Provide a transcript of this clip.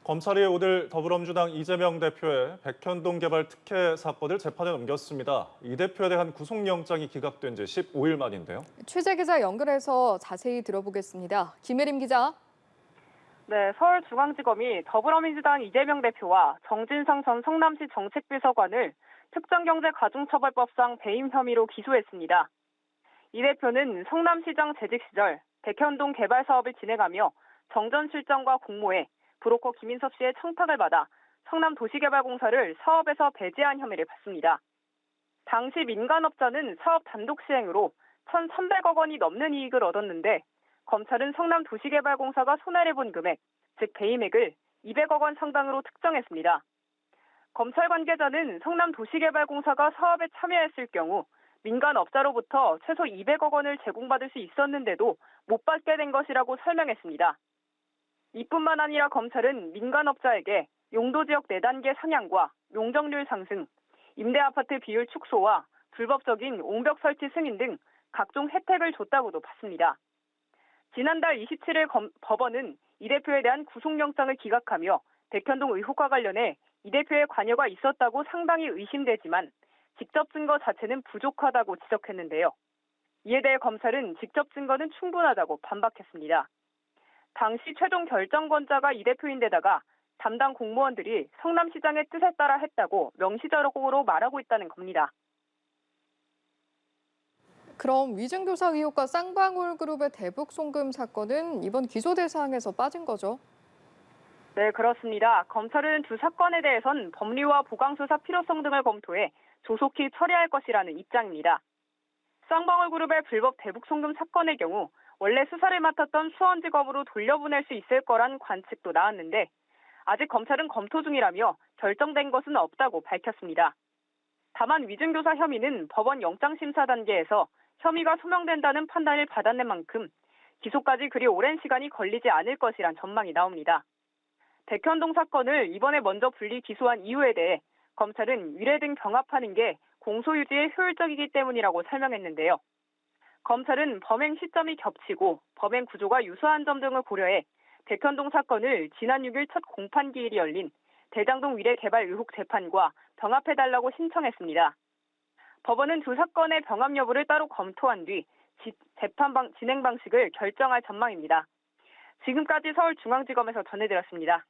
검찰이 오늘 더불어민주당 이재명 대표의 백현동 개발 특혜 사건을 재판에 넘겼습니다. 이 대표에 대한 구속영장이 기각된 지 15일 만인데요. 취재 기자 연결해서 자세히 들어보겠습니다. 김혜림 기자. 네, 서울중앙지검이 더불어민주당 이재명 대표와 정진상 전 성남시 정책비서관을 특정경제가중처벌법상 배임 혐의로 기소했습니다. 이 대표는 성남시장 재직 시절 백현동 개발 사업을 진행하며 정전 실정과 공모에 브로커 김인섭 씨의 청탁을 받아 성남도시개발공사를 사업에서 배제한 혐의를 받습니다. 당시 민간업자는 사업 단독 시행으로 1,300억 원이 넘는 이익을 얻었는데 검찰은 성남도시개발공사가 손해를 본 금액, 즉 배임액을 200억 원 상당으로 특정했습니다. 검찰 관계자는 성남도시개발공사가 사업에 참여했을 경우 민간업자로부터 최소 200억 원을 제공받을 수 있었는데도 못 받게 된 것이라고 설명했습니다. 이뿐만 아니라 검찰은 민간업자에게 용도지역 4단계 상향과 용적률 상승, 임대아파트 비율 축소와 불법적인 옹벽 설치 승인 등 각종 혜택을 줬다고도 봤습니다. 지난달 27일 법원은 이 대표에 대한 구속영장을 기각하며 백현동 의혹과 관련해 이 대표의 관여가 있었다고 상당히 의심되지만 직접 증거 자체는 부족하다고 지적했는데요. 이에 대해 검찰은 직접 증거는 충분하다고 반박했습니다. 당시 최종 결정권자가 이 대표인데다가 담당 공무원들이 성남시장의 뜻에 따라 했다고 명시적으로 말하고 있다는 겁니다. 그럼 위증교사 의혹과 쌍방울그룹의 대북 송금 사건은 이번 기소 대상에서 빠진 거죠? 네, 그렇습니다. 검찰은 두 사건에 대해선 법리와 보강수사 필요성 등을 검토해 조속히 처리할 것이라는 입장입니다. 쌍방울그룹의 불법 대북 송금 사건의 경우 원래 수사를 맡았던 수원지검으로 돌려보낼 수 있을 거란 관측도 나왔는데 아직 검찰은 검토 중이라며 결정된 것은 없다고 밝혔습니다. 다만 위증교사 혐의는 법원 영장심사 단계에서 혐의가 소명된다는 판단을 받아낸 만큼 기소까지 그리 오랜 시간이 걸리지 않을 것이란 전망이 나옵니다. 백현동 사건을 이번에 먼저 분리 기소한 이유에 대해 검찰은 위례 등 병합하는 게 공소유지에 효율적이기 때문이라고 설명했는데요. 검찰은 범행 시점이 겹치고 범행 구조가 유사한 점 등을 고려해 백현동 사건을 지난 6일 첫 공판기일이 열린 대장동 위례 개발 의혹 재판과 병합해달라고 신청했습니다. 법원은 두 사건의 병합 여부를 따로 검토한 뒤 재판 진행 방식을 결정할 전망입니다. 지금까지 서울중앙지검에서 전해드렸습니다.